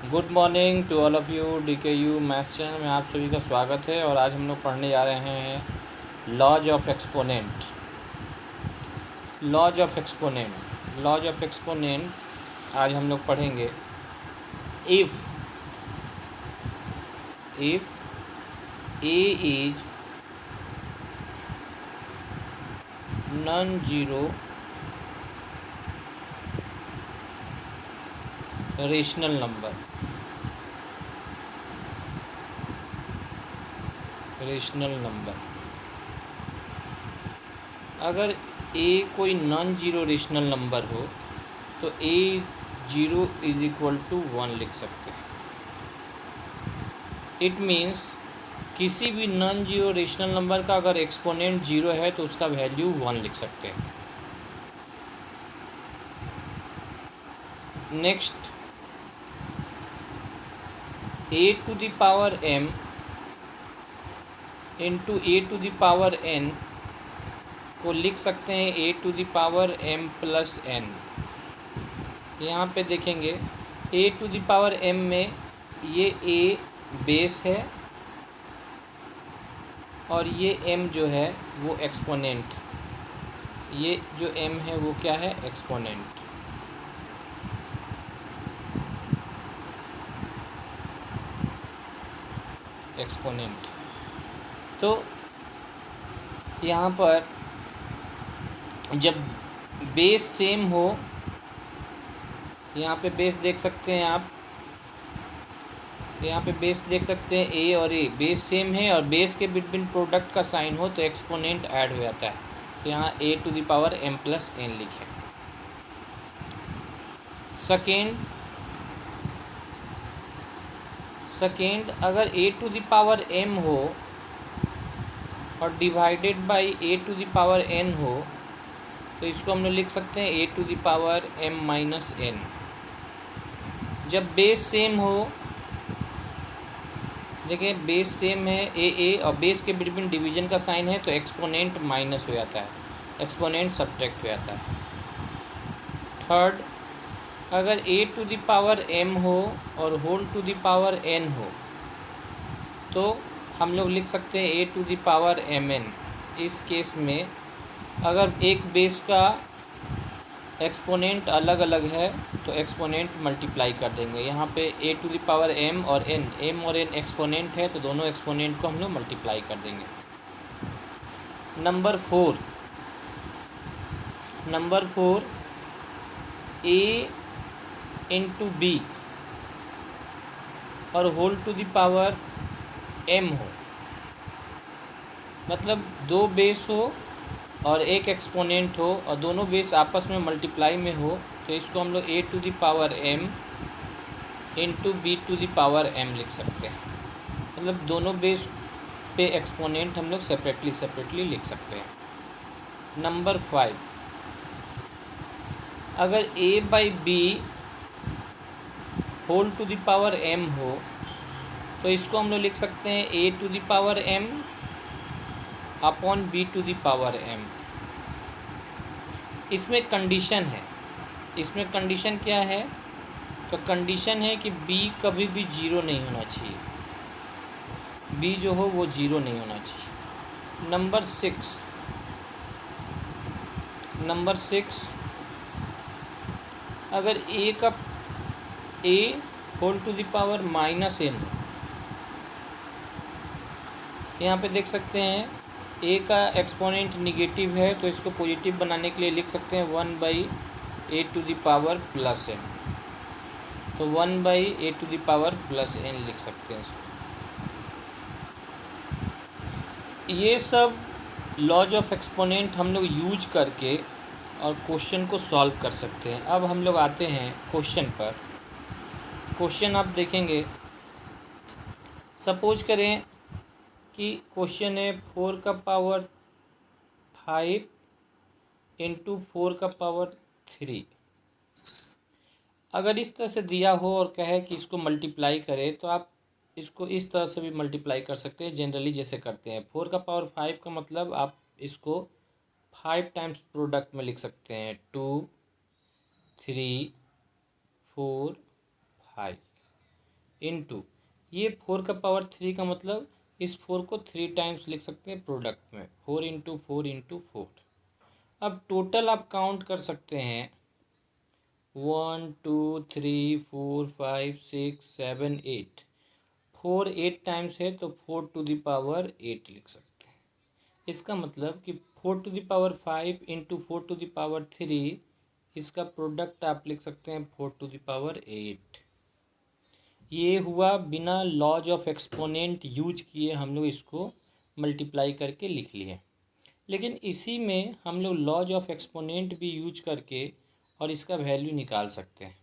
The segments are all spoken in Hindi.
Good morning to all of you. DKU maths channel में आप सभी का स्वागत है। और आज हम लोग पढ़ने जा रहे हैं laws of exponent. Laws of exponent आज हम लोग पढ़ेंगे। If A is non zero rational number, अगर ए कोई नॉन जीरो रेशनल नंबर हो तो A zero is equal to 1 लिख सकते हैं। इट मीन्स किसी भी नॉन जीरो रेशनल नंबर का अगर एक्सपोनेंट जीरो है तो उसका वैल्यू 1 लिख सकते हैं। Next, a to the power m into a to the power n को लिख सकते हैं ए to the power m plus n। यहाँ पे देखेंगे a to the power m में ये a बेस है और ये m जो है वो एक्सपोनेंट। ये जो m है वो क्या है? एक्सपोनेंट। तो यहाँ पर जब बेस सेम हो, यहाँ पे बेस देख सकते हैं आप, यहाँ पे बेस देख सकते हैं ए और ए बेस सेम है और बेस के बिटवीन प्रोडक्ट का साइन हो तो एक्सपोनेंट ऐड हो जाता है। तो यहाँ a to the power m plus n लिखें। सेकेंड, अगर ए टू द पावर m हो और divided by A to the power n हो तो इसको हम लोग लिख सकते हैं ए to the power m minus n। जब बेस सेम हो, देखिए बेस सेम है ए और बेस के बिटवीन डिवीजन का साइन है तो एक्सपोनेंट माइनस हो जाता है, एक्सपोनेंट सब्ट्रैक्ट हो जाता है। थर्ड, अगर ए टू द पावर m हो और whole to the power n हो तो हम लोग लिख सकते हैं ए टू द पावर mn। इस केस में अगर एक बेस का एक्सपोनेंट अलग अलग है तो एक्सपोनेंट मल्टीप्लाई कर देंगे। यहाँ पे ए टू द पावर m और n एक्सपोनेंट है तो दोनों एक्सपोनेंट को हम लोग मल्टीप्लाई कर देंगे। Number four, A into B और whole to the power m हो, मतलब दो बेस हो और एक एक्सपोनेंट हो और दोनों बेस आपस में मल्टीप्लाई में हो तो इसको हम लोग a to the power m into b to the power m लिख सकते हैं। मतलब दोनों बेस पे एक्सपोनेंट हम लोग सेपरेटली लिख सकते हैं। नंबर 5, अगर a by b whole to the power m हो तो इसको हम लोग लिख सकते हैं ए to the power m upon b to the power m। इसमें कंडीशन क्या है? तो कंडीशन है कि b कभी भी जीरो नहीं होना चाहिए, b जो हो वो जीरो नहीं होना चाहिए। नंबर सिक्स, अगर a whole to the power minus n, यहाँ पे देख सकते हैं a का एक्सपोनेंट निगेटिव है तो इसको पॉजिटिव बनाने के लिए लिख सकते हैं 1 by A to the power plus n। तो 1 by A to the power plus n लिख सकते हैं इसको। ये सब लॉज ऑफ एक्सपोनेंट हम लोग यूज करके और क्वेश्चन को सॉल्व कर सकते हैं। अब हम लोग आते हैं क्वेश्चन पर। क्वेश्चन आप देखेंगे, सपोज करें कि क्वेश्चन है 4 का पावर 5 इंटू 4 का पावर 3। अगर इस तरह से दिया हो और कहे कि इसको मल्टीप्लाई करें तो आप इसको इस तरह से भी मल्टीप्लाई कर सकते हैं, जनरली जैसे करते हैं। 4 का पावर 5 का मतलब आप इसको 5 टाइम्स प्रोडक्ट में लिख सकते हैं, 2 3 4 5। इनटू ये 4 का पावर 3 का मतलब इस 4 को 3 टाइम्स लिख सकते हैं प्रोडक्ट में, 4 × 4 × 4। अब टोटल आप काउंट कर सकते हैं 1 2 3 4 5 6 7 8। 4 8 टाइम्स है तो 4 to the power 8 लिख सकते हैं। इसका मतलब कि 4 to the power 5 × 4 to the power 3, इसका प्रोडक्ट आप लिख सकते हैं 4 to the power 8। ये हुआ बिना लॉज ऑफ एक्सपोनेंट यूज किए हम लोग इसको मल्टीप्लाई करके लिख लिए। लेकिन इसी में हम लोग लॉज ऑफ एक्सपोनेंट भी यूज करके और इसका वैल्यू निकाल सकते हैं।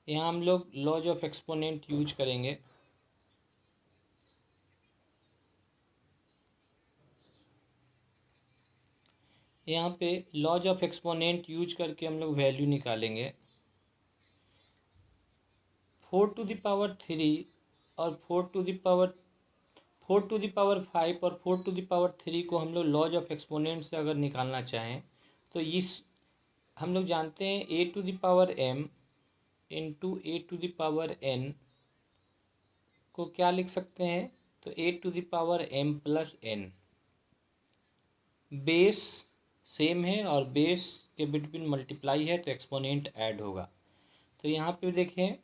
यहाँ हम लोग लॉज ऑफ एक्सपोनेंट यूज करेंगे। यहाँ पे लॉज ऑफ एक्सपोनेंट यूज करके हम लोग वैल्यू निकालेंगे। 4 to the power 3 और 4 to the power 5 और 4 to the power 3 को हम लोग लॉज ऑफ एक्सपोनेंट से अगर निकालना चाहें तो इस हम लोग जानते हैं a⁴m × a⁴n को क्या लिख सकते हैं, तो a⁴m+n। बेस सेम है और बेस के बिटवीन मल्टीप्लाई है तो एक्सपोनेंट ऐड होगा। तो यहाँ पे देखें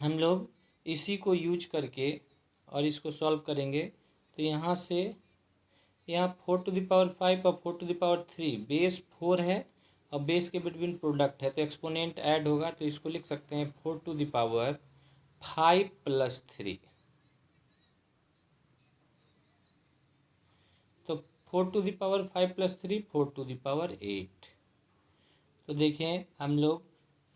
हम लोग इसी को यूज करके और इसको सॉल्व करेंगे। तो यहाँ से यहाँ 4 to the power 5 और 4 to the power 3 बेस 4 है और बेस के बिटवीन प्रोडक्ट है तो एक्सपोनेंट ऐड होगा। तो इसको लिख सकते हैं 4 to the power 5 + 3। तो 4 to the power 5 + 3 4 to the power 8। तो देखें हम लोग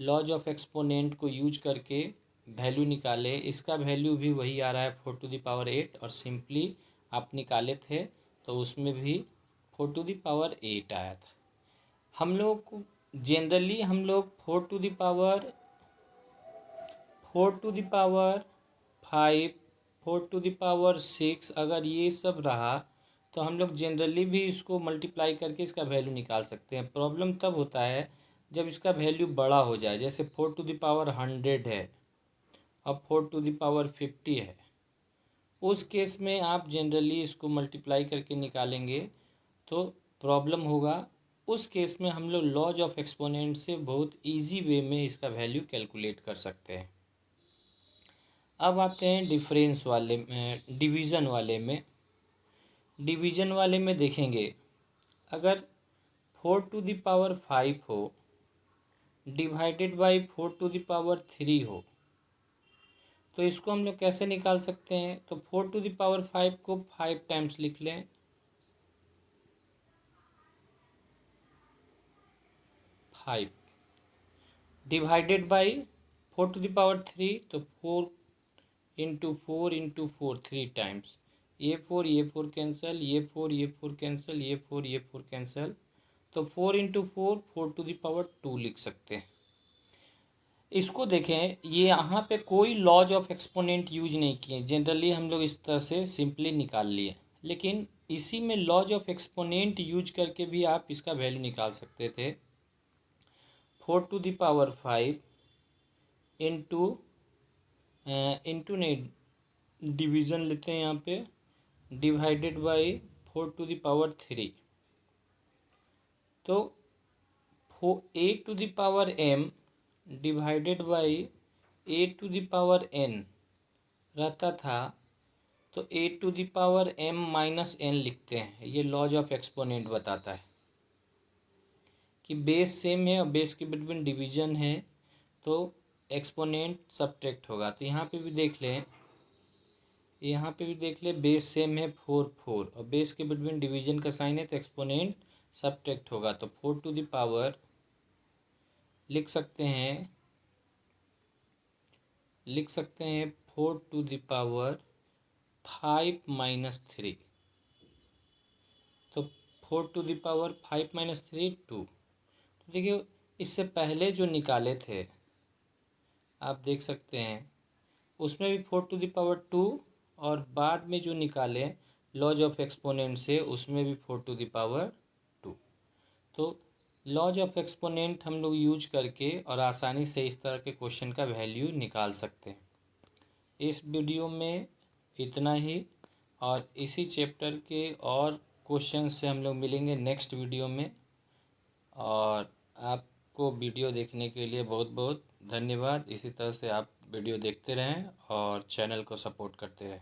लॉज ऑफ एक्सपोनेंट को यूज करके वैल्यू निकाले, इसका वैल्यू भी वही आ रहा है 4 to the power 8 और सिंपली आप निकाले थे तो उसमें भी 4 to the power 8 आया था। हम लोग को जनरली हम लोग 4 to the power 5 4 to the power 6 अगर ये सब रहा तो हम लोग जनरली भी इसको मल्टीप्लाई करके इसका वैल्यू निकाल सकते हैं। प्रॉब्लम तब होता है जब इसका वैल्यू बड़ा हो जाए, जैसे 4 to the power 100 है और 4 to the power 50 है। उस केस में आप जनरली इसको मल्टीप्लाई करके निकालेंगे तो प्रॉब्लम होगा। उस केस में हम लोग लॉज ऑफ एक्सपोनेंट से बहुत इजी वे में इसका वैल्यू कैलकुलेट कर सकते हैं। अब आते हैं डिफरेंस वाले में, डिवीज़न वाले में। डिवीज़न वाले में देखेंगे अगर 4 to the power 5 हो divided by 4 to the power 3 हो तो इसको हम लोग कैसे निकाल सकते हैं। तो 4 to the power 5 को 5 टाइम्स लिख लें, 5 divided by 4 to the power 3 तो 4 × 4 × 4 3 टाइम्स। ये 4 कैंसिल, ये 4 कैंसिल, ये 4 कैंसिल। तो 4 × 4 4 to the power 2 लिख सकते हैं। इसको देखें ये यहाँ पे कोई लॉज ऑफ एक्सपोनेंट यूज नहीं किए, जनरली हम लोग इस तरह से सिंपली निकाल लिए। लेकिन इसी में लॉज ऑफ एक्सपोनेंट यूज करके भी आप इसका वैल्यू निकाल सकते थे। 4 to the power 5 इंटू नहीं डिवीज़न लेते हैं यहाँ पे, divided by 4 to the power 3। तो a⁴m डिवाइडेड बाई a⁴n रहता था तो a⁴m−n लिखते हैं। ये लॉज ऑफ एक्सपोनेंट बताता है कि बेस सेम है और बेस के बिटवीन डिवीज़न है तो एक्सपोनेंट सब्ट्रैक्ट होगा। तो यहाँ पे भी देख लें, यहाँ पे भी देख लें बेस सेम है 4 4 और बेस के बिटवीन डिवीज़न का साइन है तो एक्सपोनेंट सब्ट्रैक्ट होगा। तो 4 to the power लिख सकते हैं 4 to the power 5 - 3। तो 4 to the power 5 - 3 2। तो देखिए इससे पहले जो निकाले थे आप देख सकते हैं उसमें भी 4 to the power 2 और बाद में जो निकाले लॉज ऑफ एक्सपोनेंट से उसमें भी 4 to the power 2। तो लॉज ऑफ एक्सपोनेंट हम लोग यूज करके और आसानी से इस तरह के क्वेश्चन का वैल्यू निकाल सकते हैं। इस वीडियो में इतना ही, और इसी चैप्टर के और क्वेश्चन से हम लोग मिलेंगे नेक्स्ट वीडियो में। और आपको वीडियो देखने के लिए बहुत बहुत धन्यवाद। इसी तरह से आप वीडियो देखते रहें और चैनल को सपोर्ट करते रहें।